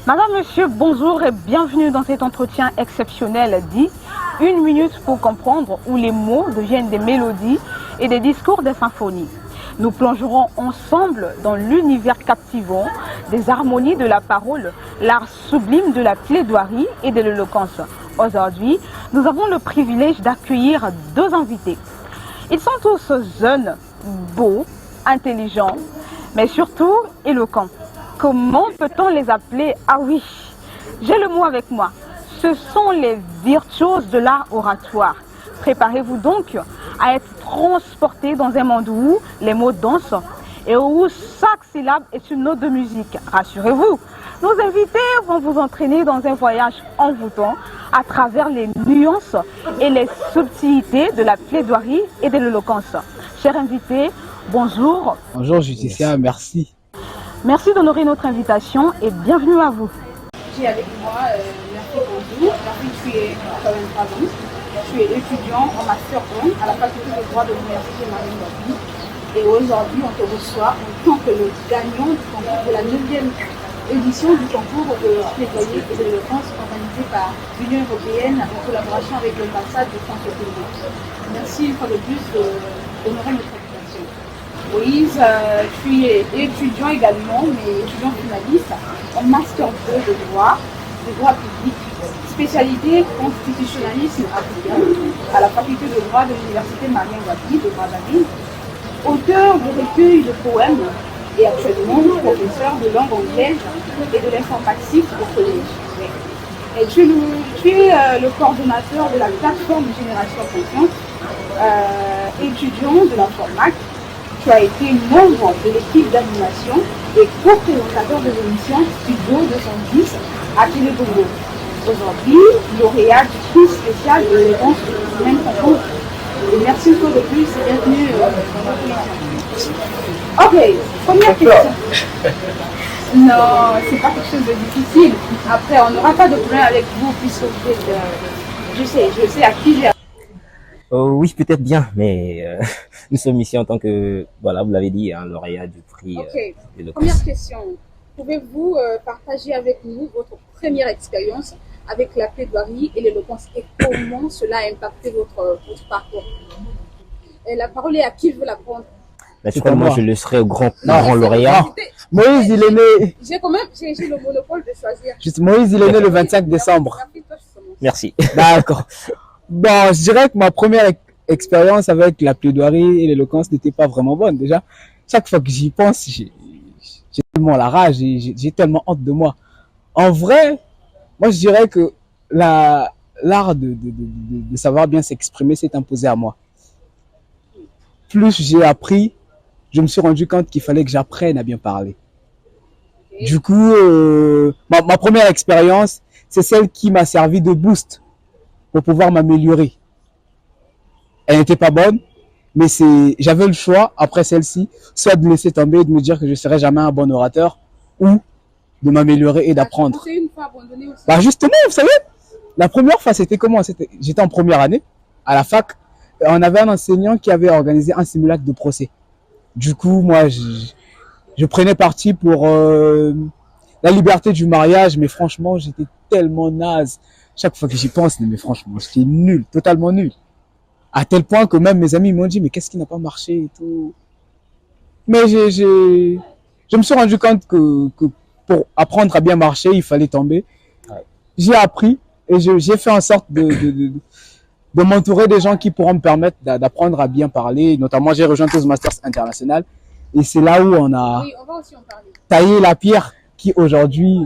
Madame, Monsieur, bonjour et bienvenue dans cet entretien exceptionnel dit Une minute pour comprendre où les mots deviennent des mélodies et des discours des symphonies. Nous plongerons ensemble dans l'univers captivant des harmonies de la parole, l'art sublime de la plaidoirie et de l'éloquence. Aujourd'hui, nous avons le privilège d'accueillir deux invités. Ils sont tous jeunes, beaux, intelligents, mais surtout éloquents. Comment peut-on les appeler? Ah oui, j'ai le mot avec moi. Ce sont les virtuoses de l'art oratoire. Préparez-vous donc à être transportés dans un monde où les mots dansent et où chaque syllabe est une note de musique. Rassurez-vous, nos invités vont vous entraîner dans un voyage envoûtant à travers les nuances et les subtilités de la plaidoirie et de l'éloquence. Chers invités, bonjour. Bonjour Justicia, merci. Merci d'honorer notre invitation et bienvenue à vous. J'ai avec moi Merci, bonjour. Merci, tu es 83 ans. Tu es étudiant en Master 1 à la faculté de droit de l'Université Marine-Wabi. Et aujourd'hui, on te reçoit en tant que le gagnant du concours de la 9e édition du concours de plaidoyer et de l'éloquence organisé par l'Union européenne en collaboration avec l'ambassade de France au Congo. Merci une fois de plus d'honorer notre invitation. Moïse, tu es étudiant également, mais étudiant finaliste en Master 2 de droit public, spécialité constitutionnalisme africain à la faculté de droit de l'Université Marien-Wabi de Brazzaville, auteur de recueils de poèmes et actuellement professeur de langue anglaise et de l'informatique au collège. Et tu es le coordonnateur de la plateforme Génération Conscience, étudiant de l'informatique. Tu as été membre de l'équipe d'animation et co-présentateur de l'émission Studio 210 à Télé Congo. Aujourd'hui, lauréat du prix spécial de l'élégance du même concours. Et merci encore de plus et bienvenue dans notre émission. Ok, première question. Non, c'est pas quelque chose de difficile. Après, on n'aura pas de problème avec vous puisque vous êtes, je sais à qui j'ai. Oui, peut-être bien, mais nous sommes ici en tant que, voilà, vous l'avez dit, lauréat du prix. Ok, première question. Pouvez-vous partager avec nous votre première expérience avec la plaidoirie et l'éloquence et comment cela a impacté votre parcours? Et la parole est à qui je veux la prendre? Naturellement, je le serai au grand lauréat. Moïse, il est né. J'ai le monopole de choisir. Moïse, il est né le 25 décembre. Merci. D'accord. Bon, je dirais que ma première expérience avec la plaidoirie et l'éloquence n'était pas vraiment bonne. Déjà, chaque fois que j'y pense, j'ai tellement la rage, j'ai tellement honte de moi. En vrai, moi, je dirais que l'art de savoir bien s'exprimer s'est imposé à moi. Plus j'ai appris, je me suis rendu compte qu'il fallait que j'apprenne à bien parler. Du coup, ma première expérience, c'est celle qui m'a servi de boost pour pouvoir m'améliorer. Elle n'était pas bonne, mais j'avais le choix, après celle-ci, soit de laisser tomber et de me dire que je ne serais jamais un bon orateur, ou de m'améliorer et d'apprendre. Bah justement, vous savez, la première fois, c'était comment? J'étais en première année, à la fac, on avait un enseignant qui avait organisé un simulacre de procès. Du coup, moi, je prenais parti pour la liberté du mariage, mais franchement, j'étais tellement naze. Chaque fois que j'y pense, mais franchement, j'étais nul, totalement nul. À tel point que même mes amis m'ont dit, mais qu'est-ce qui n'a pas marché et tout. Mais je me suis rendu compte que pour apprendre à bien marcher, il fallait tomber. J'ai appris et j'ai fait en sorte de m'entourer des gens qui pourront me permettre d'apprendre à bien parler. Notamment, j'ai rejoint Toastmasters International et c'est là où on a taillé la pierre qui aujourd'hui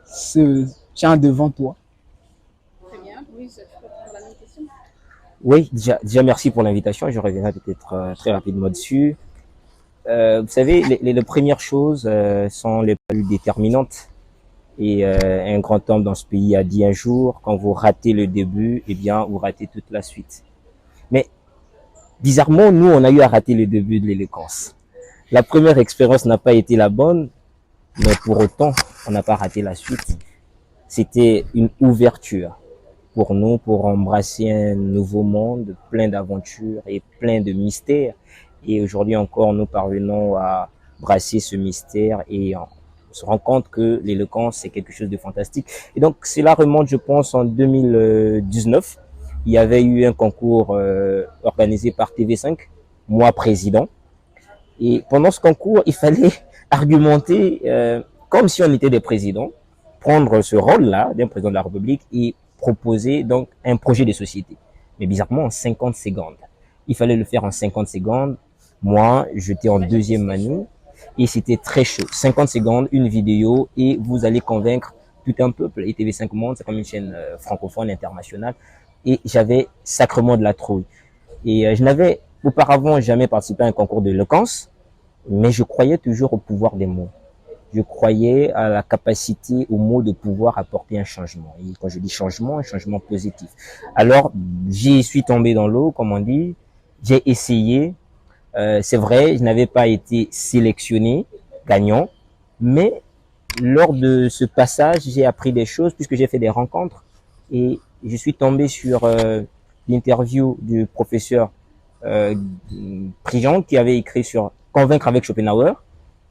se tient devant toi. Très bien. Louise, tu peux prendre la même question? Oui, déjà merci pour l'invitation. Je reviendrai peut-être très rapidement dessus. Vous savez, les premières choses sont les plus déterminantes. Et un grand homme dans ce pays a dit un jour, quand vous ratez le début, eh bien, vous ratez toute la suite. Mais bizarrement, nous, on a eu à rater le début de l'éloquence. La première expérience n'a pas été la bonne, mais pour autant, on n'a pas raté la suite. C'était une ouverture pour nous, pour embrasser un nouveau monde plein d'aventures et plein de mystères. Et aujourd'hui encore, nous parvenons à brasser ce mystère et se rend compte que l'éloquence, c'est quelque chose de fantastique. Et donc, cela remonte, je pense, en 2019. Il y avait eu un concours organisé par TV5, moi président. Et pendant ce concours, il fallait argumenter comme si on était des présidents, prendre ce rôle-là d'un président de la République et proposer donc un projet de société. Mais bizarrement, en 50 secondes. Il fallait le faire en 50 secondes. Moi, j'étais en deuxième année et c'était très chaud. 50 secondes, une vidéo et vous allez convaincre tout un peuple. Et TV5 Monde, c'est comme une chaîne francophone internationale. Et j'avais sacrément de la trouille. Et je n'avais auparavant jamais participé à un concours d'éloquence, mais je croyais toujours au pouvoir des mots. Je croyais à la capacité aux mots de pouvoir apporter un changement. Et quand je dis changement, un changement positif. Alors, j'y suis tombé dans l'eau, comme on dit. J'ai essayé. C'est vrai, je n'avais pas été sélectionné, gagnant. Mais lors de ce passage, j'ai appris des choses puisque j'ai fait des rencontres. Et je suis tombé sur l'interview du professeur Prigent qui avait écrit sur Convaincre avec Schopenhauer.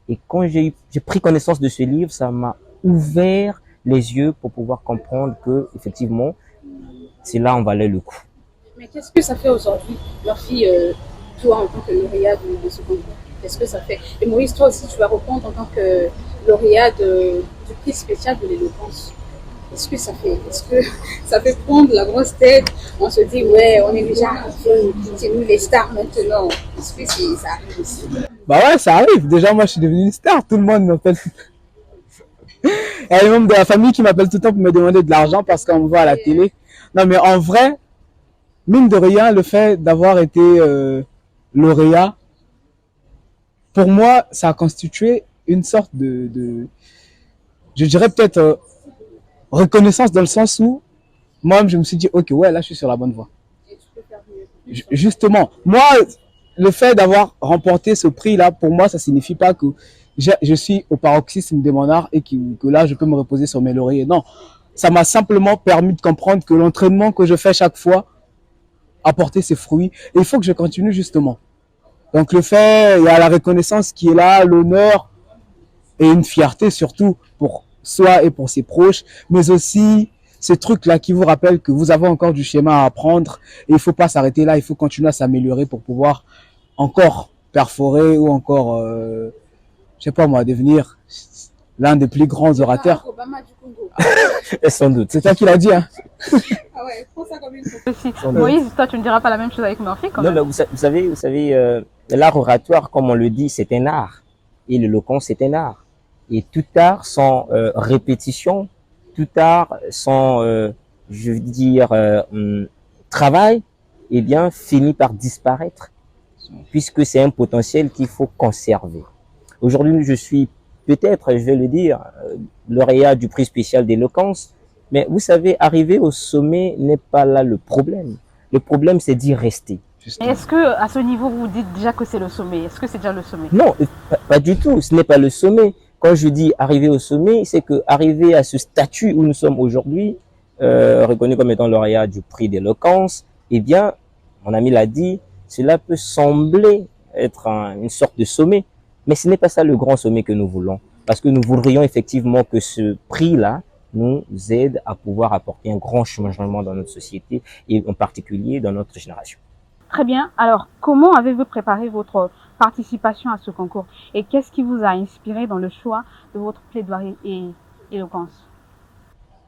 Et quand j'ai pris connaissance de ce livre, ça m'a ouvert les yeux pour pouvoir comprendre que, effectivement, c'est là en valait le coup. Mais qu'est-ce que ça fait aujourd'hui, leur fille, toi en tant que lauréat de ce concours? Qu'est-ce que ça fait? Et Maurice, toi aussi, tu vas répondre en tant que lauréat du prix spécial de l'éloquence. Est-ce que ça fait prendre la grosse tête? On se dit, ouais, on est déjà arrivé, c'est nous les stars maintenant. Est-ce que ça arrive aussi? Bah ouais, ça arrive. Déjà, moi, je suis devenu une star. Tout le monde m'appelle. Il y a les membres de la famille qui m'appellent tout le temps pour me demander de l'argent parce qu'on me voit à la télé. Non, mais en vrai, mine de rien, le fait d'avoir été lauréat, pour moi, ça a constitué une sorte de je dirais peut-être reconnaissance dans le sens où moi-même, je me suis dit, ok, ouais, là, je suis sur la bonne voie. Justement, moi, le fait d'avoir remporté ce prix-là, pour moi, ça signifie pas que je suis au paroxysme de mon art et que là, je peux me reposer sur mes lauriers. Non, ça m'a simplement permis de comprendre que l'entraînement que je fais chaque fois a porté ses fruits. Et il faut que je continue justement. Donc le fait, il y a la reconnaissance qui est là, l'honneur et une fierté surtout pour soi et pour ses proches, mais aussi ces trucs-là qui vous rappellent que vous avez encore du schéma à apprendre et il faut pas s'arrêter là, il faut continuer à s'améliorer pour pouvoir encore perforer ou encore, je sais pas moi, devenir l'un des plus grands orateurs. Obama du Congo. Sans doute. C'est toi qui l'as dit, hein. Ah ouais, prends ça comme une Aussi. Moïse, toi, tu ne diras pas la même chose avec Murphy quand Non, même. mais vous savez, l'art oratoire, comme on le dit, c'est un art. Et l'éloquence, c'est un art. Et tout art sans répétition, tout art sans, je veux dire, travail, eh bien, finit par disparaître, puisque c'est un potentiel qu'il faut conserver. Aujourd'hui, je suis peut-être, je vais le dire, lauréat du prix spécial d'éloquence, mais vous savez, arriver au sommet n'est pas là le problème. Le problème, c'est d'y rester. Et est-ce que à ce niveau, vous dites déjà que c'est le sommet? Est-ce que c'est déjà le sommet? Non, pas du tout. Ce n'est pas le sommet. Quand je dis arriver au sommet, c'est que arriver à ce statut où nous sommes aujourd'hui, reconnu comme étant lauréat du prix d'éloquence, eh bien, mon ami l'a dit, cela peut sembler être une sorte de sommet, mais ce n'est pas ça le grand sommet que nous voulons, parce que nous voudrions effectivement que ce prix-là nous aide à pouvoir apporter un grand changement dans notre société et en particulier dans notre génération. Très bien. Alors, comment avez-vous préparé votre participation à ce concours? Et qu'est-ce qui vous a inspiré dans le choix de votre plaidoirie et éloquence?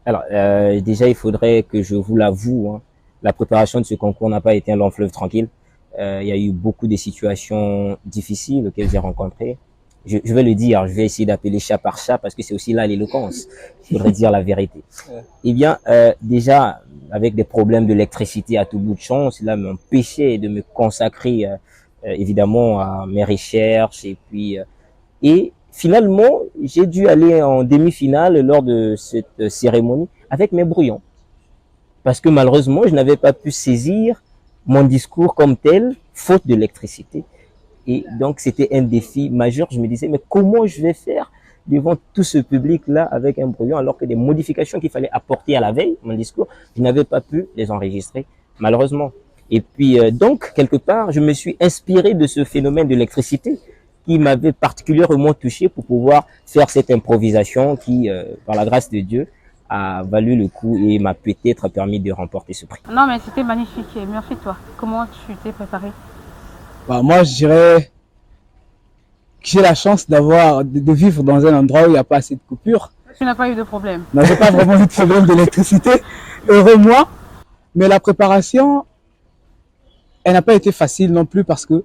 Alors, déjà, il faudrait que je vous l'avoue, hein, la préparation de ce concours n'a pas été un long fleuve tranquille. Il y a eu beaucoup de situations difficiles auxquelles j'ai rencontré. Je vais le dire, je vais essayer d'appeler chat par chat parce que c'est aussi là l'éloquence. Il faudrait dire la vérité. Eh bien, déjà, avec des problèmes d'électricité à tout bout de champ, cela m'empêchait de me consacrer évidemment à mes recherches et finalement, j'ai dû aller en demi-finale lors de cette cérémonie avec mes brouillons. Parce que malheureusement, je n'avais pas pu saisir mon discours comme tel, faute d'électricité. Et donc, c'était un défi majeur. Je me disais, mais comment je vais faire devant tout ce public-là avec un brouillon alors que des modifications qu'il fallait apporter à la veille, mon discours, je n'avais pas pu les enregistrer, malheureusement. Et puis, donc, quelque part, je me suis inspiré de ce phénomène d'électricité qui m'avait particulièrement touché pour pouvoir faire cette improvisation qui, par la grâce de Dieu, a valu le coup et m'a peut-être permis de remporter ce prix. Non, mais c'était magnifique. Merci toi. Comment tu t'es préparé? Bah, moi, je dirais que j'ai la chance de vivre dans un endroit où il n'y a pas assez de coupures. Tu n'as pas eu de problème. Non, j'ai pas vraiment eu de problème d'électricité, heureux moi. Mais la préparation, elle n'a pas été facile non plus parce que,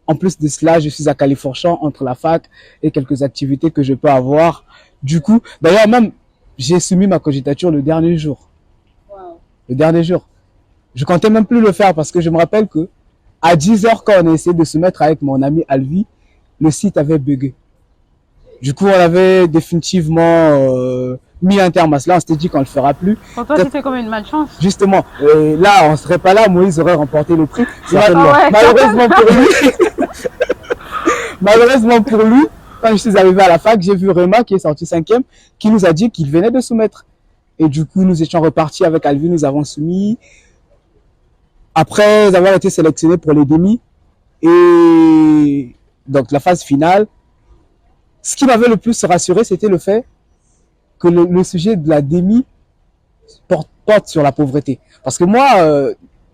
en plus de cela, je suis à Califourchon entre la fac et quelques activités que je peux avoir. Du coup, d'ailleurs même, j'ai soumis ma candidature le dernier jour. Wow. Le dernier jour. Je comptais même plus le faire parce que je me rappelle que à 10h quand on a essayé de se mettre avec mon ami Alvi, le site avait bugué. Du coup, on avait définitivement mis un terme à cela. On s'était dit qu'on le fera plus. Pour toi, c'était comme une malchance. Justement, là, on serait pas là. Moïse aurait remporté le prix. Ouais. Malheureusement pour lui, malheureusement pour lui, quand je suis arrivé à la fac, j'ai vu Rema qui est sorti 5e, qui nous a dit qu'il venait de soumettre. Et du coup, nous étions repartis avec Alvi, nous avons soumis. Après avoir été sélectionnés pour les demi et donc la phase finale, ce qui m'avait le plus rassuré, c'était le fait que le sujet de la demi porte sur la pauvreté. Parce que moi,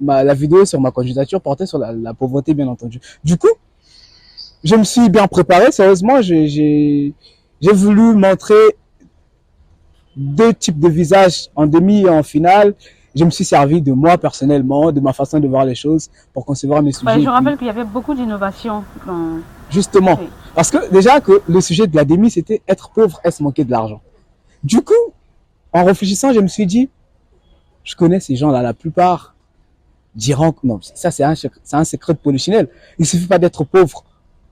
la vidéo sur ma candidature portait sur la pauvreté, bien entendu. Du coup, je me suis bien préparé. Sérieusement, j'ai voulu montrer deux types de visages, en demi et en finale. Je me suis servi de moi personnellement, de ma façon de voir les choses pour concevoir mes sujets. Ouais, je rappelle qu'il y avait beaucoup d'innovations. Justement. Oui. Parce que déjà que le sujet de la demi, c'était être pauvre et se manquer de l'argent. Du coup, en réfléchissant, je me suis dit, je connais ces gens-là, la plupart diront que non, ça c'est un secret de polichinelle. Il suffit pas d'être pauvre.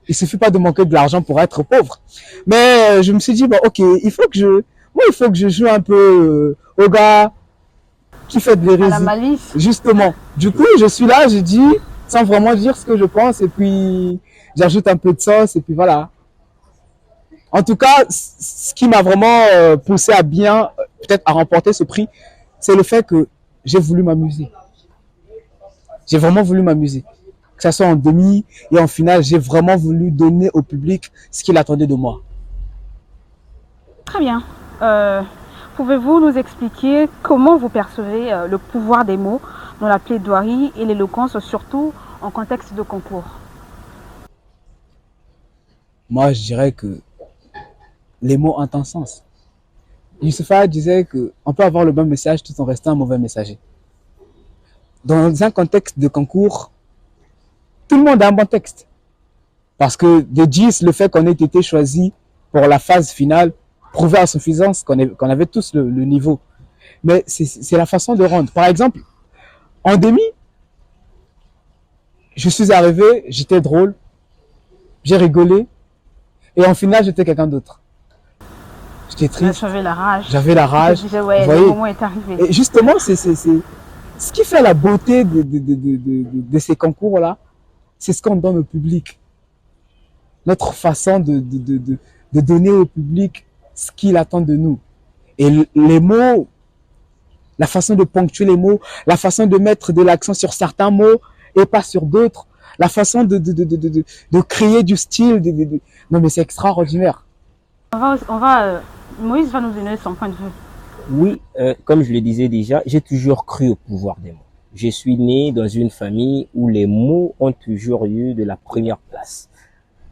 Il suffit pas de manquer de l'argent pour être pauvre. Mais je me suis dit, bon, ok, il faut que je joue un peu au gars qui fait de l'hérésie. À la malice. Justement. Du coup, je suis là, je dis, sans vraiment dire ce que je pense, et puis j'ajoute un peu de sauce, et puis voilà. En tout cas, ce qui m'a vraiment poussé à bien, peut-être à remporter ce prix, c'est le fait que j'ai voulu m'amuser. J'ai vraiment voulu m'amuser. Que ce soit en demi et en finale, j'ai vraiment voulu donner au public ce qu'il attendait de moi. Très bien. Pouvez-vous nous expliquer comment vous percevez le pouvoir des mots dans la plaidoirie et l'éloquence, surtout en contexte de concours? Moi, je dirais que les mots ont un sens. Youssoupha disait qu'on peut avoir le bon message tout en restant un mauvais messager. Dans un contexte de concours, tout le monde a un bon texte. Parce que de 10, le fait qu'on ait été choisi pour la phase finale prouvait à suffisance qu'on avait tous le niveau. Mais c'est la façon de rendre. Par exemple, en demi, je suis arrivé, j'étais drôle, j'ai rigolé, et en finale, j'étais quelqu'un d'autre. J'étais triste. J'avais la rage. J'avais la rage. Disais, ouais, le moment est arrivé. Et justement, c'est ce qui fait la beauté de ces concours-là, c'est ce qu'on donne au public. Notre façon de donner au public ce qu'il attend de nous. Et les mots, la façon de ponctuer les mots, la façon de mettre de l'accent sur certains mots et pas sur d'autres, la façon de créer du style. Non mais c'est extraordinaire. Moïse va nous donner son point de vue. Oui, comme je le disais déjà, j'ai toujours cru au pouvoir des mots. Je suis né dans une famille où les mots ont toujours eu de la première place.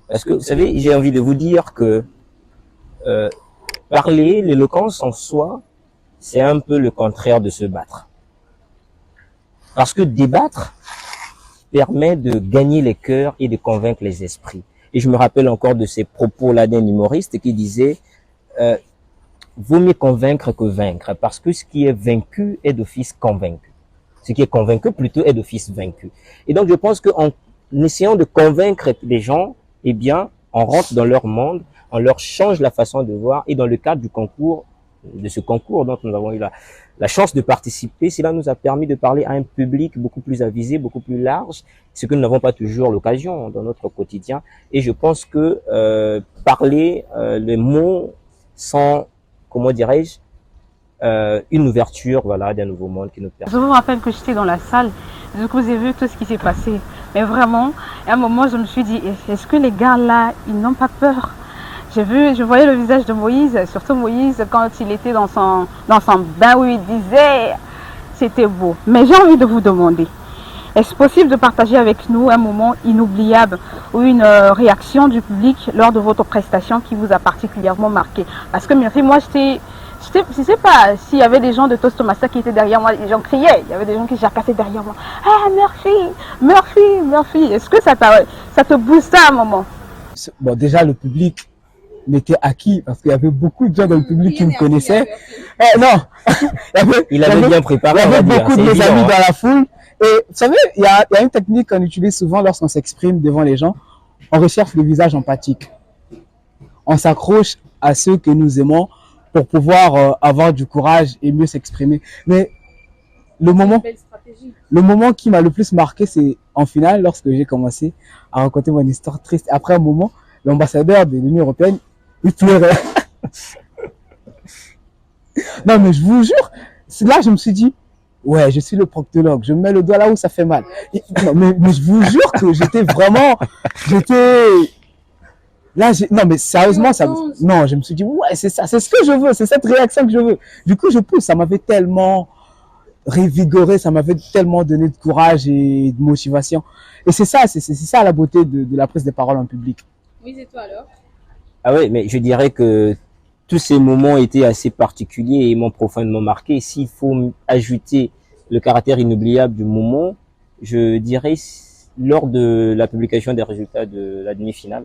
Parce que, vous savez, j'ai envie de vous dire que parler, l'éloquence en soi, c'est un peu le contraire de se battre. Parce que débattre permet de gagner les cœurs et de convaincre les esprits. Et je me rappelle encore de ces propos-là d'un humoriste qui disait vaut mieux convaincre que vaincre, parce que ce qui est vaincu est d'office convaincu. Ce qui est convaincu plutôt est d'office vaincu. Et donc je pense qu'en essayant de convaincre les gens, eh bien, on rentre dans leur monde, on leur change la façon de voir, et dans le cadre du concours, de ce concours dont nous avons eu la chance de participer, cela nous a permis de parler à un public beaucoup plus avisé, beaucoup plus large, ce que nous n'avons pas toujours l'occasion dans notre quotidien. Et je pense que parler, les mots sont, comment dirais-je, une ouverture, voilà, d'un nouveau monde qui nous permet. Je vous rappelle que j'étais dans la salle, du coup j'ai vu tout ce qui s'est passé. Mais vraiment, à un moment, je me suis dit, est-ce que les gars là, ils n'ont pas peur? Je voyais le visage de Moïse, surtout Moïse quand il était dans son bain où il disait, c'était beau. Mais j'ai envie de vous demander, est-ce possible de partager avec nous un moment inoubliable ou une réaction du public lors de votre prestation qui vous a particulièrement marqué? Parce que Murphy, moi, je ne sais pas s'il y avait des gens de Toastmaster qui étaient derrière moi, les gens criaient, il y avait des gens qui jacassaient derrière moi. Ah, Murphy, Murphy, Murphy. Est-ce que ça te boostait à un moment? Bon, déjà, le public m'était acquis parce qu'il y avait beaucoup de gens dans le public qui me connaissaient. Non, il avait bien préparé. Il y avait beaucoup de mes amis hein. dans la foule. Et vous savez, il y a une technique qu'on utilise souvent lorsqu'on s'exprime devant les gens. On recherche le visage empathique. On s'accroche à ceux que nous aimons pour pouvoir avoir du courage et mieux s'exprimer. Mais le moment qui m'a le plus marqué, c'est en finale, lorsque j'ai commencé à raconter mon histoire triste. Après un moment, l'ambassadeur de l'Union européenne, il pleurait. Non, mais je vous jure, là, je me suis dit, ouais, je suis le proctologue, je me mets le doigt là où ça fait mal. Non, mais je vous jure que non, mais sérieusement, non, je me suis dit, ouais, c'est ça, c'est ce que je veux, c'est cette réaction que je veux. Du coup, je pousse, ça m'avait tellement revigoré, ça m'avait tellement donné de courage et de motivation. Et c'est ça la beauté de la prise de parole en public. Oui, c'est toi alors? Ah oui, mais je dirais que tous ces moments étaient assez particuliers et m'ont profondément marqué. S'il faut ajouter le caractère inoubliable du moment, je dirais lors de la publication des résultats de la demi-finale,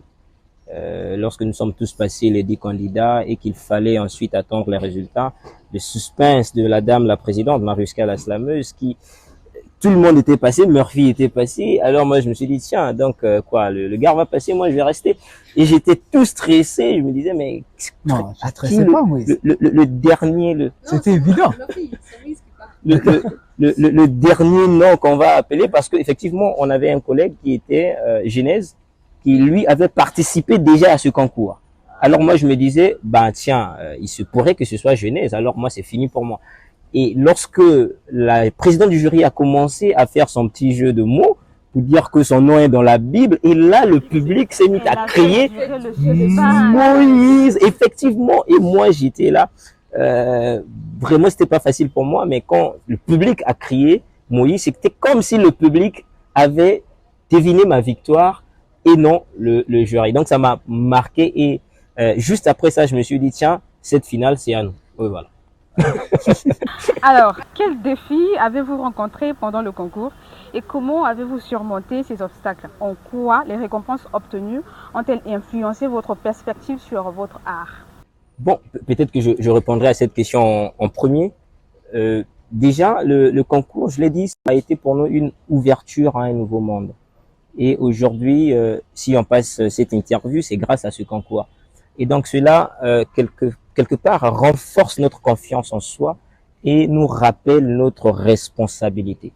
lorsque nous sommes tous passés les 10 candidats et qu'il fallait ensuite attendre les résultats, le suspense de la dame, la présidente, Mariuska la slameuse, tout le monde était passé, Murphy était passé, alors moi je me suis dit tiens, donc le gars va passer, moi je vais rester. Et j'étais tout stressé, je me disais mais non, je stressais pas, Moïse. Le dernier, c'était évident. Le dernier nom qu'on va appeler, parce qu'effectivement on avait un collègue qui était Genèse, qui lui avait participé déjà à ce concours. Alors moi je me disais tiens, il se pourrait que ce soit Genèse, alors moi c'est fini pour moi. Et lorsque la présidente du jury a commencé à faire son petit jeu de mots pour dire que son nom est dans la Bible, et là le public s'est mis à crier Moïse, effectivement. Et moi j'étais là, vraiment c'était pas facile pour moi, mais quand le public a crié Moïse, c'était comme si le public avait deviné ma victoire et non le jury. Donc ça m'a marqué et juste après ça je me suis dit tiens, cette finale c'est à nous. Oui, voilà. Alors, quels défis avez-vous rencontrés pendant le concours et comment avez-vous surmonté ces obstacles? En quoi les récompenses obtenues ont-elles influencé votre perspective sur votre art? Bon, peut-être que je répondrai à cette question en premier. Déjà, le concours, je l'ai dit, ça a été pour nous une ouverture à un nouveau monde. Et aujourd'hui, si on passe cette interview, c'est grâce à ce concours. Et donc cela, quelque part, renforce notre confiance en soi et nous rappelle notre responsabilité.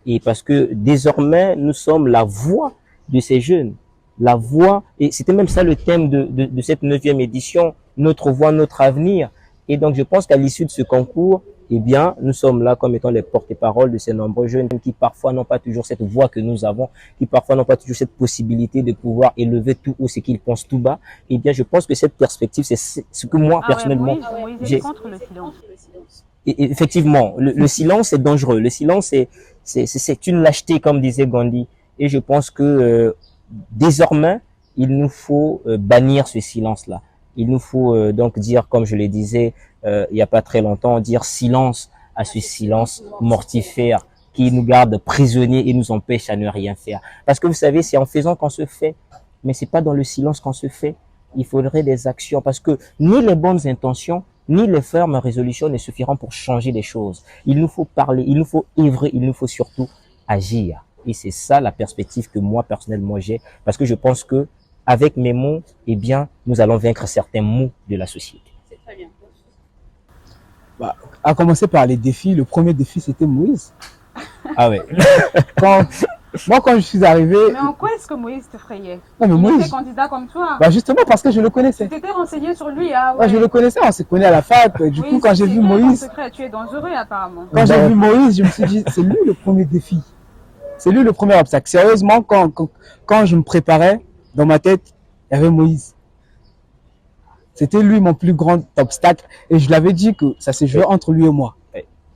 Et parce que désormais, nous sommes la voix de ces jeunes. La voix, et c'était même ça le thème de cette 9e édition, notre voix, notre avenir. Et donc je pense qu'à l'issue de ce concours, eh bien, nous sommes là comme étant les porte-parole de ces nombreux jeunes qui parfois n'ont pas toujours cette voix que nous avons, qui parfois n'ont pas toujours cette possibilité de pouvoir élever tout haut ce qu'ils pensent tout bas. Eh bien, je pense que cette perspective, c'est ce que moi, personnellement, j'ai contre le silence. Et effectivement, le silence est dangereux. Le silence, c'est une lâcheté, comme disait Gandhi. Et je pense que désormais, il nous faut bannir ce silence-là. Il nous faut donc dire, comme je le disais il n'y a pas très longtemps, dire silence à ce silence mortifère qui nous garde prisonniers et nous empêche à ne rien faire. Parce que vous savez, c'est en faisant qu'on se fait, mais c'est pas dans le silence qu'on se fait. Il faudrait des actions parce que ni les bonnes intentions, ni les fermes résolutions ne suffiront pour changer les choses. Il nous faut parler, il nous faut œuvrer, il nous faut surtout agir. Et c'est ça la perspective que moi, personnellement, j'ai. Parce que je pense que avec mes mots, eh bien, nous allons vaincre certains maux de la société. C'est très bien. À commencer par les défis, le premier défi, c'était Moïse. Ah ouais. Moi, quand je suis arrivé... Mais en quoi est-ce que Moïse te frayait? Non, mais Il Moïse... était candidat comme toi. Justement, parce que je le connaissais. Tu t'étais renseigné sur lui, ah ouais. Je le connaissais, on se connaît à la fac. Du coup, quand j'ai vu Moïse... Tu es dangereux, apparemment. Quand j'ai vu Moïse, je me suis dit, c'est lui le premier défi. C'est lui le premier obstacle. Sérieusement, quand je me préparais, dans ma tête, il y avait Moïse. C'était lui mon plus grand obstacle. Et je l'avais dit que ça s'est joué entre lui et moi.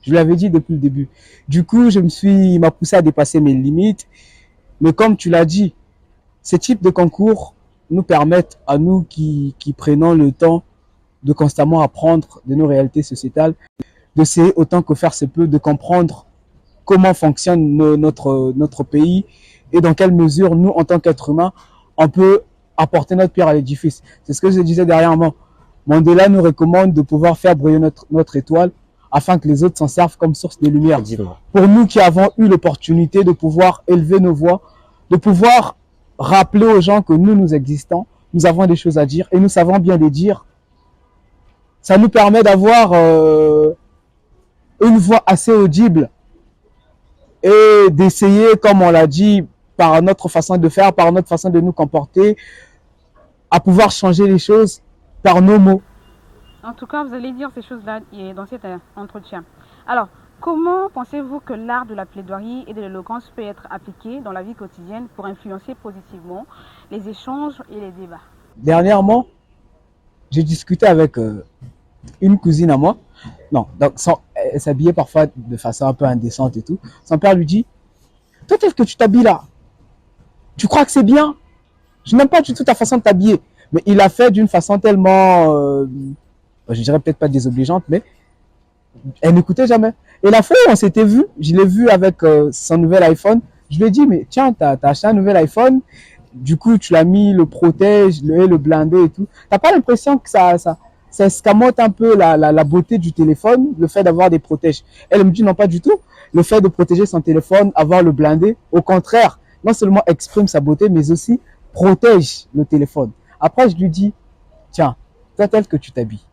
Je l'avais dit depuis le début. Du coup, il m'a poussé à dépasser mes limites. Mais comme tu l'as dit, ces types de concours nous permettent à nous qui prenons le temps de constamment apprendre de nos réalités sociétales, d'essayer autant que faire se peut de comprendre comment fonctionne notre pays et dans quelle mesure nous, en tant qu'êtres humains, on peut apporter notre pierre à l'édifice. C'est ce que je disais dernièrement. Mandela nous recommande de pouvoir faire briller notre étoile afin que les autres s'en servent comme source de lumière. Pour nous qui avons eu l'opportunité de pouvoir élever nos voix, de pouvoir rappeler aux gens que nous existons, nous avons des choses à dire et nous savons bien les dire. Ça nous permet d'avoir une voix assez audible et d'essayer, comme on l'a dit, par notre façon de faire, par notre façon de nous comporter, à pouvoir changer les choses par nos mots. En tout cas, vous allez dire ces choses-là dans cet entretien. Alors, comment pensez-vous que l'art de la plaidoirie et de l'éloquence peut être appliqué dans la vie quotidienne pour influencer positivement les échanges et les débats? Dernièrement, j'ai discuté avec une cousine à moi. Non, donc elle s'habillait parfois de façon un peu indécente et tout. Son père lui dit, toi tel que tu t'habilles là, tu crois que c'est bien? Je n'aime pas du tout ta façon de t'habiller. Mais il a fait d'une façon tellement, je dirais peut-être pas désobligeante, mais elle n'écoutait jamais. Et la fois où on s'était vu, je l'ai vu avec son nouvel iPhone. Je lui ai dit, mais tiens, t'as acheté un nouvel iPhone. Du coup, tu l'as mis le protège, le blindé et tout. T'as pas l'impression que ça escamote un peu la beauté du téléphone, le fait d'avoir des protèges? Elle me dit, non, pas du tout. Le fait de protéger son téléphone, avoir le blindé, au contraire, non seulement exprime sa beauté, mais aussi protège le téléphone. Après, je lui dis, tiens, toi tel que tu t'habilles,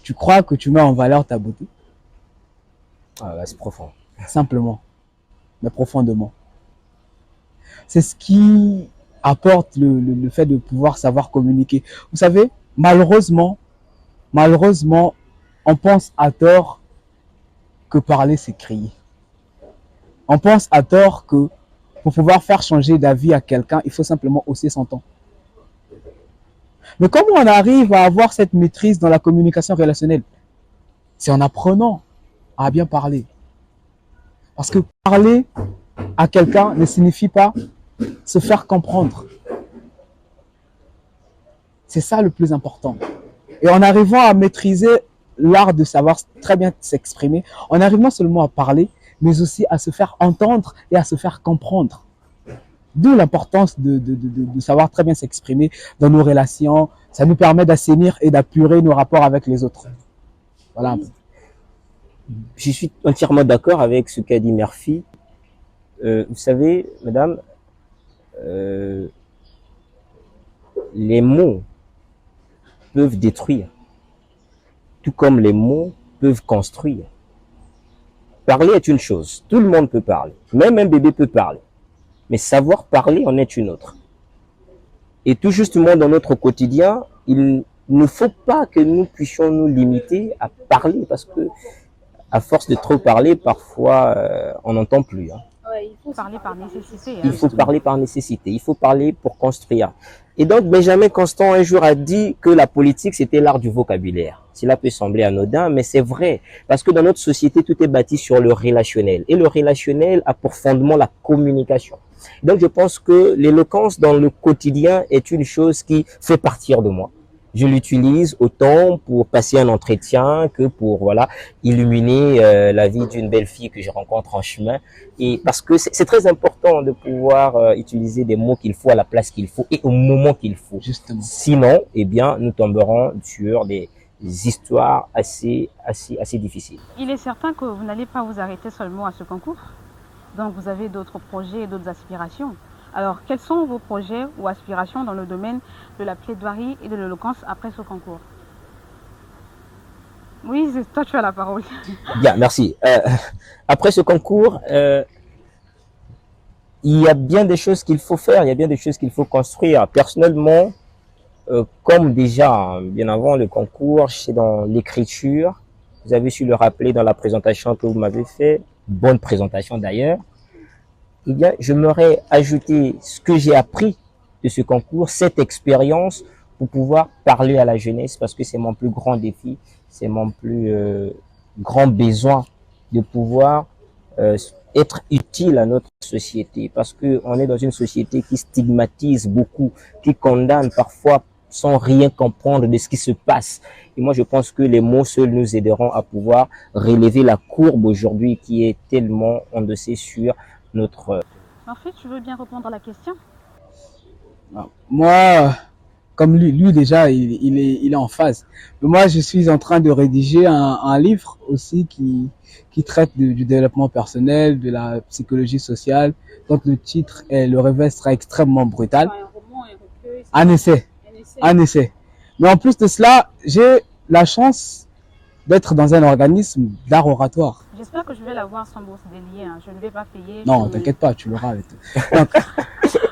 tu crois que tu mets en valeur ta beauté? Ah, là, c'est profond. Simplement, mais profondément. C'est ce qui apporte le fait de pouvoir savoir communiquer. Vous savez, malheureusement, on pense à tort que parler, c'est crier. On pense à tort que pour pouvoir faire changer d'avis à quelqu'un, il faut simplement hausser son ton. Mais comment on arrive à avoir cette maîtrise dans la communication relationnelle? C'est en apprenant à bien parler. Parce que parler à quelqu'un ne signifie pas se faire comprendre. C'est ça le plus important. Et en arrivant à maîtriser l'art de savoir très bien s'exprimer, on arrive non seulement à parler, mais aussi à se faire entendre et à se faire comprendre. D'où l'importance de savoir très bien s'exprimer dans nos relations. Ça nous permet d'assainir et d'apurer nos rapports avec les autres. Voilà un peu. Je suis entièrement d'accord avec ce qu'a dit Murphy. Vous savez, madame, les mots peuvent détruire, tout comme les mots peuvent construire. Parler est une chose, tout le monde peut parler, même un bébé peut parler, mais savoir parler en est une autre. Et tout justement dans notre quotidien, il ne faut pas que nous puissions nous limiter à parler, parce que à force de trop parler, parfois on n'entend plus. Ouais, il faut parler par nécessité. Il faut parler par nécessité, il faut parler pour construire. Et donc Benjamin Constant un jour a dit que la politique c'était l'art du vocabulaire. Cela peut sembler anodin, mais c'est vrai, parce que dans notre société tout est bâti sur le relationnel, et le relationnel a pour fondement la communication. Donc je pense que l'éloquence dans le quotidien est une chose qui fait partir de moi. Je l'utilise autant pour passer un entretien que pour illuminer la vie d'une belle fille que je rencontre en chemin. Et parce que c'est très important de pouvoir utiliser des mots qu'il faut à la place qu'il faut et au moment qu'il faut. Justement. Sinon, eh bien, nous tomberons sur des histoires assez difficiles. Il est certain que vous n'allez pas vous arrêter seulement à ce concours. Donc vous avez d'autres projets et d'autres aspirations. Alors, quels sont vos projets ou aspirations dans le domaine de la plaidoirie et de l'éloquence après ce concours? Oui, toi tu as la parole. Bien, merci. Après ce concours, il y a bien des choses qu'il faut faire, il y a bien des choses qu'il faut construire. Personnellement, comme déjà bien avant le concours, c'est dans l'écriture. Vous avez su le rappeler dans la présentation que vous m'avez fait. Bonne présentation d'ailleurs. eh bien, j'aimerais ajouter ce que j'ai appris de ce concours, cette expérience, pour pouvoir parler à la jeunesse, parce que c'est mon plus grand défi, c'est mon plus grand besoin de pouvoir être utile à notre société, parce que on est dans une société qui stigmatise beaucoup, qui condamne parfois sans rien comprendre de ce qui se passe. Et moi, je pense que les mots seuls nous aideront à pouvoir relever la courbe aujourd'hui qui est tellement endossée sur notre... En fait, tu veux bien répondre à la question? Moi, comme lui déjà, il est en phase. Mais moi, je suis en train de rédiger un livre aussi qui traite du développement personnel, de la psychologie sociale. Donc le titre et le revers sera extrêmement brutal. Un roman, un recueil, Un essai, un essai. un essai. Mais en plus de cela, j'ai la chance d'être dans un organisme d'art oratoire. J'espère que je vais l'avoir sans bourse déliée. Hein. Je ne vais pas payer. Non, t'inquiète pas, tu l'auras avec tout.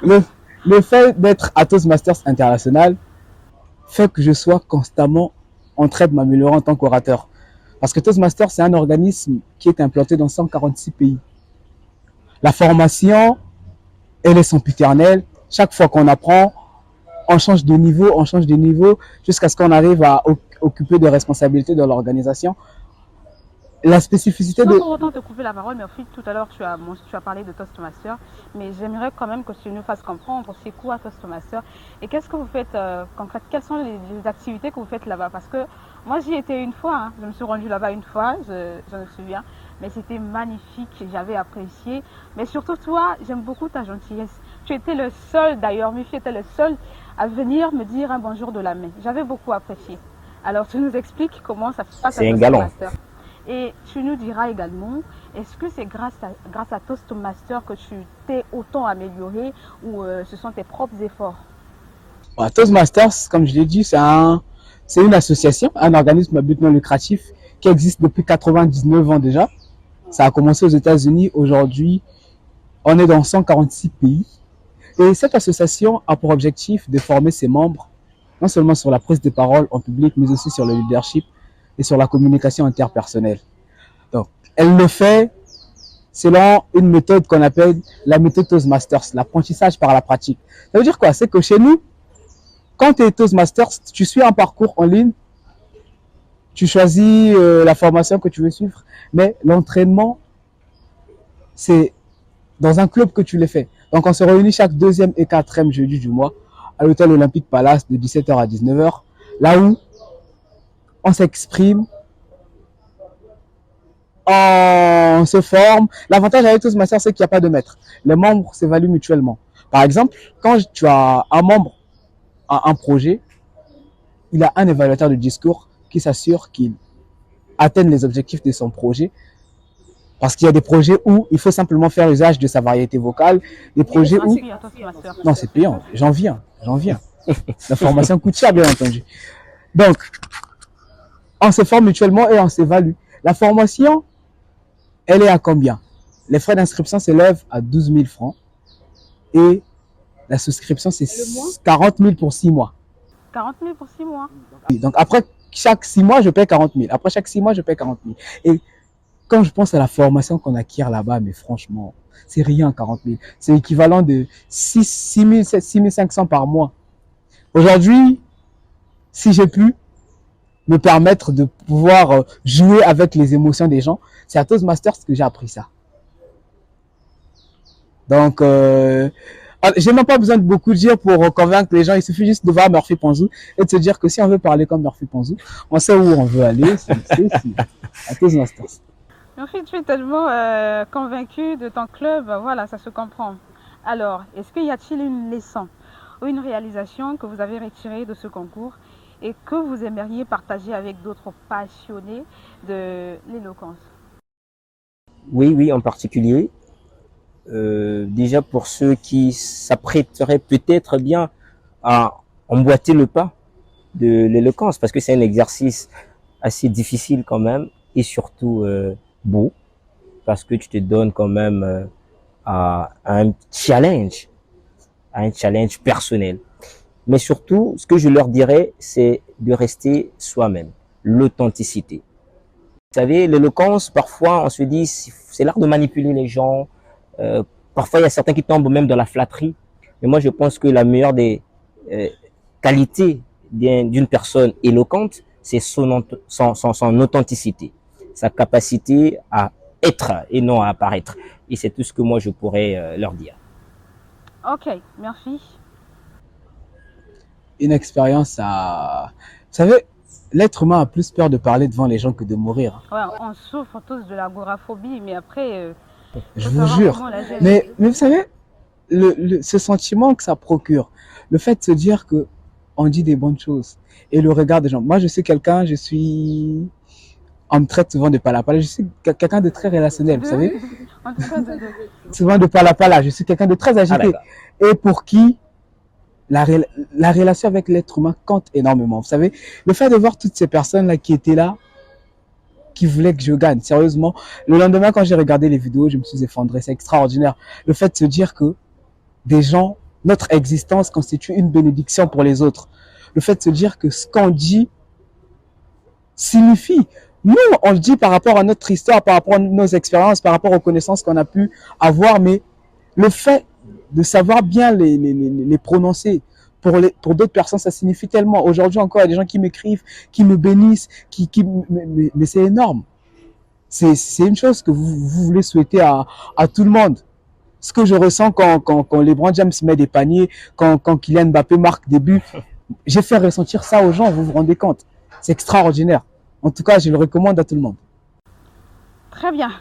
Donc, le fait d'être à Toastmasters International fait que je sois constamment en train de m'améliorer en tant qu'orateur. Parce que Toastmasters, c'est un organisme qui est implanté dans 146 pays. La formation, elle est sempiternelle. Chaque fois qu'on apprend, on change de niveau, jusqu'à ce qu'on arrive à occuper des responsabilités dans l'organisation. La spécificité Sans de... pour autant te couper la parole, mais ensuite tout à l'heure tu as parlé de Toastmaster, mais j'aimerais quand même que tu nous fasses comprendre c'est quoi Toastmaster et qu'est-ce que vous faites concrètement, quelles sont les activités que vous faites là-bas, parce que moi j'y étais une fois, hein. Je me suis rendue là-bas une fois, je me souviens, mais c'était magnifique, j'avais apprécié, mais surtout toi, j'aime beaucoup ta gentillesse. Tu étais le seul d'ailleurs, Murphy était le seul à venir me dire un bonjour de la main, j'avais beaucoup apprécié. Alors tu nous expliques comment ça se passe à Toastmaster. Et tu nous diras également, est-ce que c'est grâce à Toastmaster que tu t'es autant amélioré ou ce sont tes propres efforts? Toastmasters, comme je l'ai dit, c'est une association, un organisme à but non lucratif qui existe depuis 99 ans déjà. Ça a commencé aux États-Unis. Aujourd'hui, on est dans 146 pays. Et cette association a pour objectif de former ses membres, non seulement sur la prise de parole en public, mais aussi sur le leadership et sur la communication interpersonnelle. Donc, elle le fait selon une méthode qu'on appelle la méthode Toastmasters, l'apprentissage par la pratique. Ça veut dire quoi? C'est que chez nous, quand tu es Toastmasters, tu suis un parcours en ligne, tu choisis la formation que tu veux suivre, mais l'entraînement, c'est dans un club que tu le fais. Donc, on se réunit chaque deuxième et quatrième jeudi du mois à l'hôtel Olympique Palace de 17h à 19h, là où on s'exprime, on se forme. L'avantage avec Toastmasters, c'est qu'il n'y a pas de maître. Les membres s'évaluent mutuellement. Par exemple, quand tu as un membre à un projet, il a un évaluateur de discours qui s'assure qu'il atteigne les objectifs de son projet. Parce qu'il y a des projets où il faut simplement faire usage de sa variété vocale, des projets où... Non, c'est payant, j'en viens. La formation coûte cher, bien entendu. Donc, on se forme mutuellement et on s'évalue. La formation, elle est à combien? Les frais d'inscription s'élèvent à 12 000 francs et la souscription, c'est 40 000 pour 6 mois. 40 000 pour 6 mois. Donc, après chaque 6 mois, je paie 40 000. Après chaque 6 mois, je paie 40 000. Et quand je pense à la formation qu'on acquiert là-bas, mais franchement, c'est rien 40 000. C'est l'équivalent de 6 500 par mois. Aujourd'hui, si j'ai pu me permettre de pouvoir jouer avec les émotions des gens, c'est à Toastmasters que j'ai appris ça. Donc, j'ai même pas besoin de beaucoup dire pour convaincre les gens. Il suffit juste de voir Murphy Ponzou et de se dire que si on veut parler comme Murphy Ponzou, on sait où on veut aller. C'est à Toastmasters. Murphy, tu es tellement convaincu de ton club, voilà, ça se comprend. Alors, est-ce qu'il y a-t-il une leçon ou une réalisation que vous avez retirée de ce concours et que vous aimeriez partager avec d'autres passionnés de l'éloquence? Oui, en particulier. Déjà pour ceux qui s'apprêteraient peut-être bien à emboîter le pas de l'éloquence, parce que c'est un exercice assez difficile quand même et surtout beau, parce que tu te donnes quand même à un challenge personnel. Mais surtout, ce que je leur dirais, c'est de rester soi-même, l'authenticité. Vous savez, l'éloquence, parfois, on se dit, c'est l'art de manipuler les gens Parfois, il y a certains qui tombent même dans la flatterie. Mais moi, je pense que la meilleure des qualités d'une personne éloquente, c'est son authenticité, sa capacité à être et non à apparaître. Et c'est tout ce que moi, je pourrais leur dire. Ok, merci. Une expérience à... Vous savez, l'être humain a plus peur de parler devant les gens que de mourir. Ouais, on souffre tous de l'agoraphobie, mais après, Je faut vous savoir jure. comment la gérer. Mais vous savez, ce sentiment que ça procure, le fait de se dire que on dit des bonnes choses et le regard des gens. Moi, je suis quelqu'un, on me traite souvent de palapala. Je suis quelqu'un de très relationnel, vous savez. En tout cas, Souvent de palapala. Je suis quelqu'un de très Ah, agité. d'accord. Et pour qui la relation avec l'être humain compte énormément. Vous savez, le fait de voir toutes ces personnes-là qui étaient là, qui voulaient que je gagne, sérieusement. Le lendemain, quand j'ai regardé les vidéos, je me suis effondré. C'est extraordinaire. Le fait de se dire que des gens, notre existence constitue une bénédiction pour les autres. Le fait de se dire que ce qu'on dit signifie. Nous, on le dit par rapport à notre histoire, par rapport à nos expériences, par rapport aux connaissances qu'on a pu avoir, mais le fait de savoir bien les prononcer pour d'autres personnes, ça signifie tellement. Aujourd'hui encore, il y a des gens qui m'écrivent, qui me bénissent, mais c'est énorme. C'est une chose que vous voulez souhaiter à tout le monde. Ce que je ressens quand LeBron James met des paniers, quand Kylian Mbappé marque des buts, j'ai fait ressentir ça aux gens, vous vous rendez compte? C'est extraordinaire. En tout cas, je le recommande à tout le monde. très bien.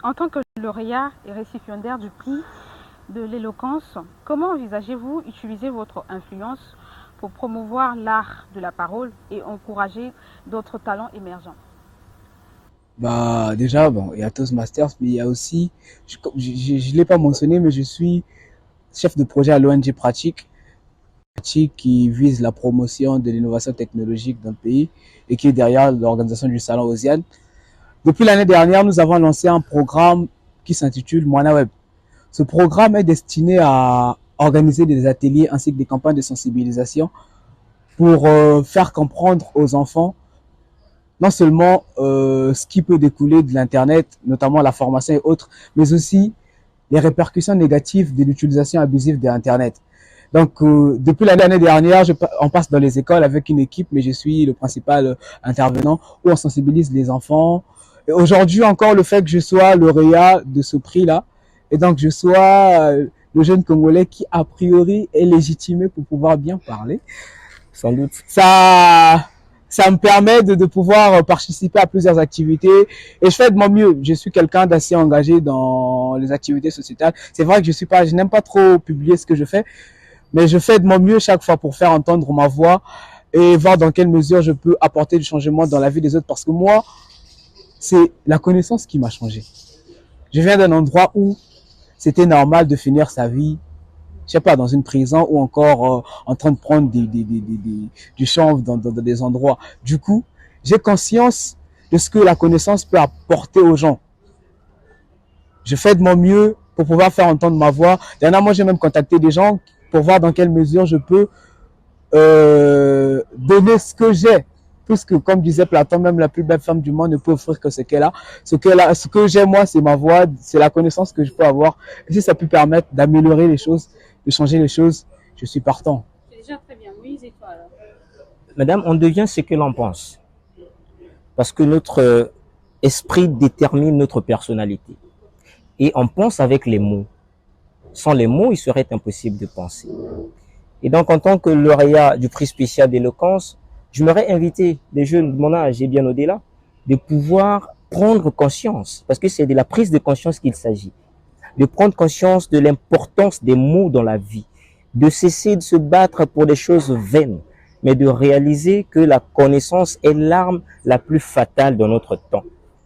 En tant que lauréat et récipiendaire du prix de l'éloquence, comment envisagez-vous utiliser votre influence pour promouvoir l'art de la parole et encourager d'autres talents émergents? Bah, déjà, bon, il y a Toastmasters, mais il y a aussi, je l'ai pas mentionné, mais je suis chef de projet à l'ONG Pratique qui vise la promotion de l'innovation technologique dans le pays et qui est derrière l'organisation du salon Osiane. Depuis l'année dernière, nous avons lancé un programme qui s'intitule Moana Web. Ce programme est destiné à organiser des ateliers ainsi que des campagnes de sensibilisation pour faire comprendre aux enfants non seulement ce qui peut découler de l'Internet, notamment la formation et autres, mais aussi les répercussions négatives de l'utilisation abusive de l'Internet. Donc, depuis l'année dernière, on passe dans les écoles avec une équipe, mais je suis le principal intervenant où on sensibilise les enfants. Et aujourd'hui encore, le fait que je sois lauréat de ce prix-là, et donc je sois le jeune Congolais qui, a priori, est légitimé pour pouvoir bien parler, Sans doute. ça me permet de pouvoir participer à plusieurs activités et je fais de mon mieux. Je suis quelqu'un d'assez engagé dans les activités sociétales. C'est vrai que je n'aime pas trop publier ce que je fais, mais je fais de mon mieux chaque fois pour faire entendre ma voix et voir dans quelle mesure je peux apporter du changement dans la vie des autres parce que moi, c'est la connaissance qui m'a changé. Je viens d'un endroit où c'était normal de finir sa vie, je sais pas, dans une prison ou encore en train de prendre du chanvre dans des endroits. Du coup, j'ai conscience de ce que la connaissance peut apporter aux gens. Je fais de mon mieux pour pouvoir faire entendre ma voix. Dernièrement, j'ai même contacté des gens pour voir dans quelle mesure je peux donner ce que j'ai. Puisque, comme disait Platon, même la plus belle femme du monde ne peut offrir que ce qu'elle a. Ce que j'ai, moi, c'est ma voix, c'est la connaissance que je peux avoir. Et si ça peut permettre d'améliorer les choses, de changer les choses, je suis partant. C'est déjà très bien. Moïse et toi alors? Madame, on devient ce que l'on pense. Parce que notre esprit détermine notre personnalité. Et on pense avec les mots. Sans les mots, il serait impossible de penser. Et donc, en tant que lauréat du prix spécial d'éloquence, je m'aurais invité des jeunes de mon âge et bien au-delà de pouvoir prendre conscience, parce que c'est de la prise de conscience qu'il s'agit, de prendre conscience de l'importance des mots dans la vie, de cesser de se battre pour des choses vaines, mais de réaliser que la connaissance est l'arme la plus fatale de notre temps.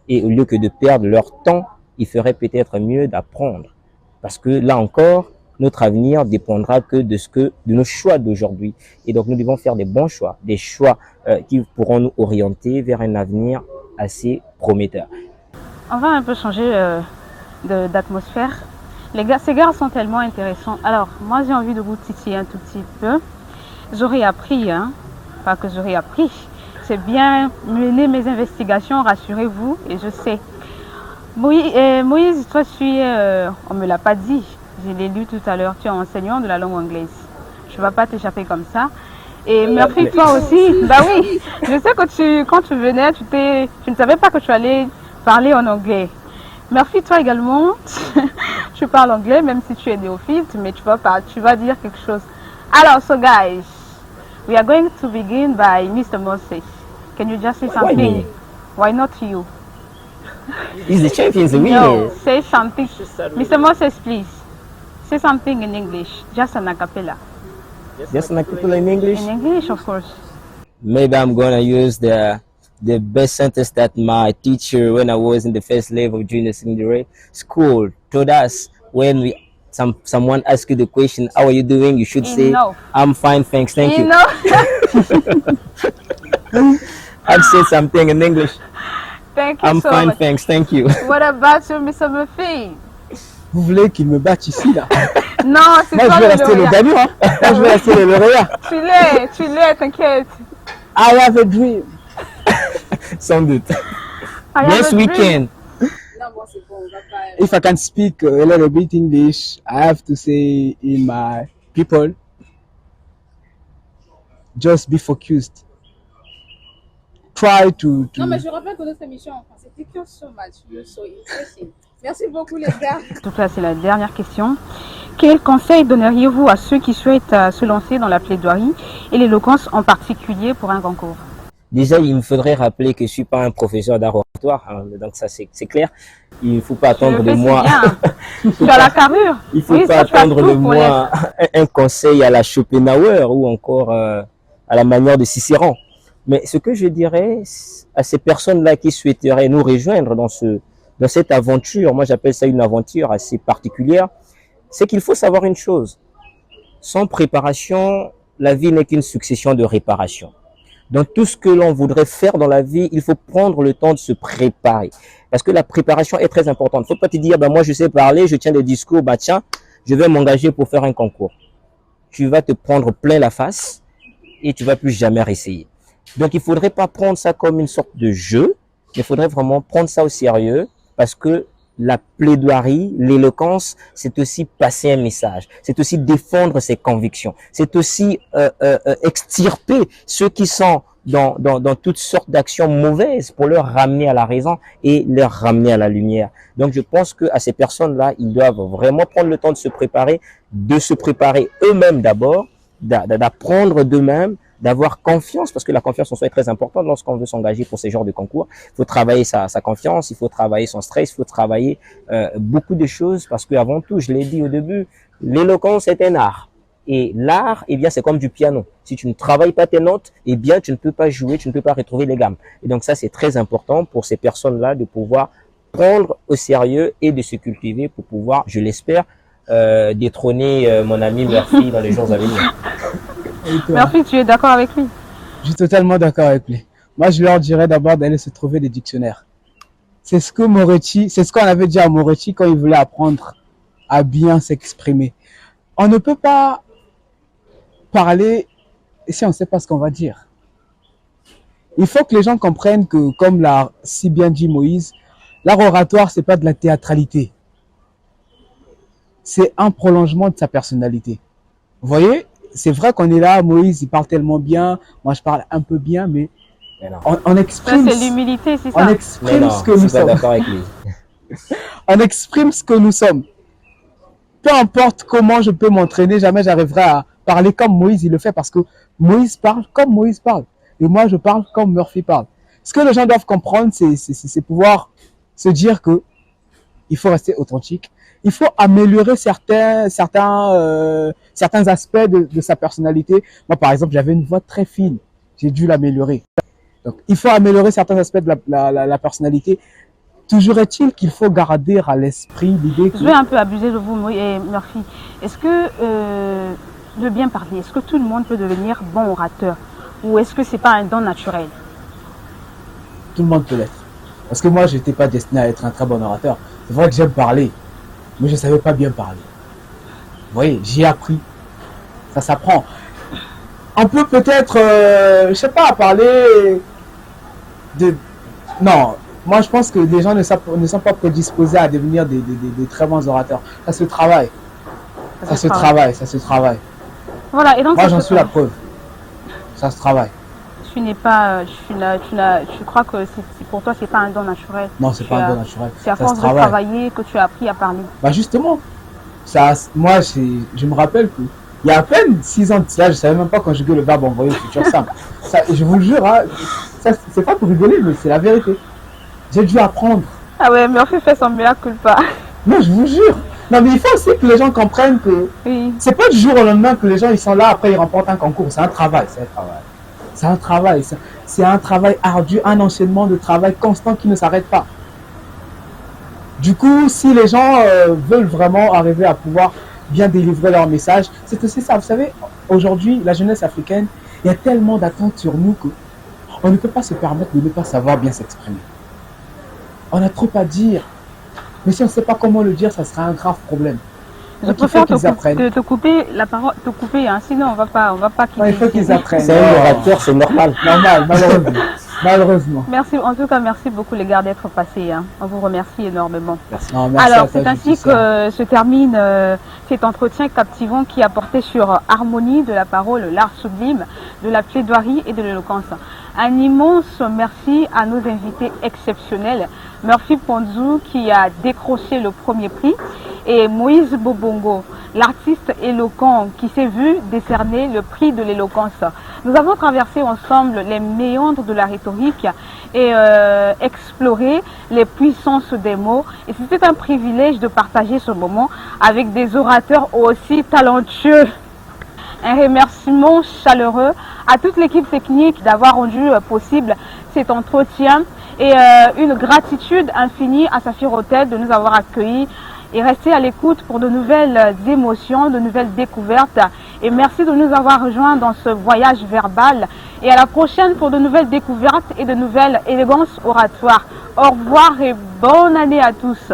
Et au lieu que de perdre leur temps, il ferait peut-être mieux d'apprendre. Parce que là encore, notre avenir dépendra que de nos choix d'aujourd'hui. Et donc, nous devons faire des bons choix, des choix qui pourront nous orienter vers un avenir assez prometteur. On va un peu changer d'atmosphère. Ces gars sont tellement intéressants. Alors, moi, j'ai envie de vous titiller un tout petit peu. J'aurais appris, pas que j'aurais appris, c'est bien mener mes investigations, rassurez-vous, et je sais. Moïse, toi, on ne me l'a pas dit, Je l'ai lu tout à l'heure. Tu es enseignant de la langue anglaise. Je ne vais pas t'échapper comme ça. Et Murphy, toi aussi. Bah oui, je sais que quand tu venais, tu ne savais pas que tu allais parler en anglais. Murphy, toi également, tu parles anglais, même si tu es néophyte, mais tu vas dire quelque chose. Alors, so guys, we are going to begin by Mr. Moses. Can you just say Why something? me? Why not you? He's the champion, he's the winner. No, say something. Mr. Moses, please. Say something in English, just an acapella. Just like people in English. In English, of course. Maybe I'm gonna use the best sentence that my teacher when I was in the first level of junior secondary school told us when someone asks you the question, how are you doing? You should say, Enough. I'm fine, thanks, thank you. I've said something in English. Thank you I'm so fine, much. thanks, thank you. What about you, Mr. Murphy? Vous voulez qu'il me batte ici, là? Non, c'est Moi, toi je vais le rester le lauréat. gagnant, hein. Moi, je vais rester le lauréat. Tu l'es, t'inquiète. I have a dream. Sans doute. I have Yes, a we dream. can. Non, bon, c'est bon, on va pas. If I can speak a little bit English, I have to say in my people, just be focused. Try to Non, mais je rappelle que notre émission en français, thank you so much. You're so interesting. Merci beaucoup, les gars. Donc là, c'est la dernière question. Quel conseil donneriez-vous à ceux qui souhaitent se lancer dans la plaidoirie et l'éloquence en particulier pour un concours? Déjà, il me faudrait rappeler que je suis pas un professeur d'art oratoire, hein, donc ça c'est clair. Il ne faut pas attendre de moi. Tu as la carrure. Il faut Oui, pas ça, tu as attendre tout de pour moi un conseil à la Schopenhauer ou encore à la manière de Cicéron. Mais ce que je dirais à ces personnes-là qui souhaiteraient nous rejoindre dans cette aventure, moi j'appelle ça une aventure assez particulière, c'est qu'il faut savoir une chose. Sans préparation, la vie n'est qu'une succession de réparations. Dans tout ce que l'on voudrait faire dans la vie, il faut prendre le temps de se préparer. Parce que la préparation est très importante. Il ne faut pas te dire, moi je sais parler, je tiens des discours, tiens, je vais m'engager pour faire un concours. Tu vas te prendre plein la face et tu vas plus jamais réessayer. Donc il faudrait pas prendre ça comme une sorte de jeu, mais il faudrait vraiment prendre ça au sérieux parce que la plaidoirie, l'éloquence, c'est aussi passer un message, c'est aussi défendre ses convictions, c'est aussi extirper ceux qui sont dans toutes sortes d'actions mauvaises pour leur ramener à la raison et leur ramener à la lumière. Donc je pense que à ces personnes-là, ils doivent vraiment prendre le temps de se préparer eux-mêmes d'abord, d'apprendre d'eux-mêmes, d'avoir confiance, parce que la confiance en soi est très importante lorsqu'on veut s'engager pour ces genres de concours. Il faut travailler sa confiance, il faut travailler son stress, il faut travailler beaucoup de choses, parce que avant tout, je l'ai dit au début, l'éloquence est un art. Et l'art, eh bien, c'est comme du piano. Si tu ne travailles pas tes notes, eh bien, tu ne peux pas jouer, tu ne peux pas retrouver les gammes. Et donc ça, c'est très important pour ces personnes-là de pouvoir prendre au sérieux et de se cultiver pour pouvoir, je l'espère, détrôner mon ami Murphy dans les jours à venir. Murphy, tu es d'accord avec lui? Je suis totalement d'accord avec lui. Moi, je leur dirais d'abord d'aller se trouver des dictionnaires. C'est ce qu'on avait dit à Moretti quand il voulait apprendre à bien s'exprimer. On ne peut pas parler si on ne sait pas ce qu'on va dire. Il faut que les gens comprennent que, comme l'a si bien dit Moïse, l'art oratoire, c'est pas de la théâtralité. C'est un prolongement de sa personnalité. Vous voyez, c'est vrai qu'on est là, Moïse, il parle tellement bien, moi je parle un peu bien, mais on exprime. Ça, c'est l'humilité, c'est ça. On exprime ce que nous sommes. D'accord avec lui. On exprime ce que nous sommes. Peu importe comment je peux m'entraîner, jamais j'arriverai à parler comme Moïse il le fait, parce que Moïse parle comme Moïse parle. Et moi, je parle comme Murphy parle. Ce que les gens doivent comprendre, c'est pouvoir se dire que il faut rester authentique. Il faut améliorer certains aspects de sa personnalité. Moi, par exemple, j'avais une voix très fine. J'ai dû l'améliorer. Donc, il faut améliorer certains aspects de la personnalité. Toujours est-il qu'il faut garder à l'esprit l'idée que... Je vais un peu abuser de vous, Murphy. Est-ce que, de bien parler, est-ce que tout le monde peut devenir bon orateur? Ou est-ce que c'est pas un don naturel? Tout le monde peut l'être. Parce que moi, je n'étais pas destiné à être un très bon orateur. C'est vrai que j'aime parler, mais je ne savais pas bien parler. Vous voyez, j'ai appris. Ça s'apprend. On peut peut-être, je sais pas, parler de... Non, moi je pense que les gens ne sont pas prédisposés à devenir des très bons orateurs. Ça se travaille. Ça se travaille, ça se travaille. Voilà, et donc Moi, ça j'en se suis la preuve. Ça se travaille. Tu n'es pas, tu crois que pour toi, c'est pas un don naturel. Non, c'est Tu pas un as- don naturel. C'est à Ça force se de travaille. travailler que tu as appris à parler. Bah justement, ça, moi, je me rappelle que il y a à peine 6 ans de cela, je savais même pas conjuguer le verbe envoyer au futur simple. Ça, je vous le jure, hein, ça, c'est pas pour rigoler, mais c'est la vérité. J'ai dû apprendre. Ah ouais, Murphy fait son mea culpa. Non, je vous jure. Non, mais il faut aussi que les gens comprennent que Oui. c'est pas du jour au lendemain que les gens ils sont là, après ils remportent un concours. C'est un travail, c'est un travail. C'est un travail, c'est un travail ardu, un enchaînement de travail constant qui ne s'arrête pas. Du coup, si les gens veulent vraiment arriver à pouvoir bien délivrer leur message, c'est aussi ça. Vous savez, aujourd'hui, la jeunesse africaine, il y a tellement d'attentes sur nous que on ne peut pas se permettre de ne pas savoir bien s'exprimer. On a trop à dire. Mais si on ne sait pas comment le dire, ça sera un grave problème. Je Donc, il faut préfère qu'ils apprennent. te couper la parole, te couper, hein, sinon on va pas quitter. Non, il faut qu'ils apprennent. C'est un orateur, c'est normal. Normal, malheureusement. Malheureusement. Merci, en tout cas, merci beaucoup les gars d'être passés. Hein. On vous remercie énormément. Non, merci Alors, à toi, c'est ainsi Justicia. que se termine cet entretien captivant qui a porté sur harmonie de la parole, l'art sublime, de la plaidoirie et de l'éloquence. Un immense merci à nos invités exceptionnels, Murphy Ponzou qui a décroché le premier prix et Moïse Bobongo, l'artiste éloquent qui s'est vu décerner le prix de l'éloquence. Nous avons traversé ensemble les méandres de la rhétorique et exploré les puissances des mots. Et c'était un privilège de partager ce moment avec des orateurs aussi talentueux. Un remerciement chaleureux à toute l'équipe technique d'avoir rendu possible cet entretien et une gratitude infinie à Saphir Hotel de nous avoir accueillis et rester à l'écoute pour de nouvelles émotions, de nouvelles découvertes. Et merci de nous avoir rejoints dans ce voyage verbal. Et à la prochaine pour de nouvelles découvertes et de nouvelles élégances oratoires. Au revoir et bonne année à tous.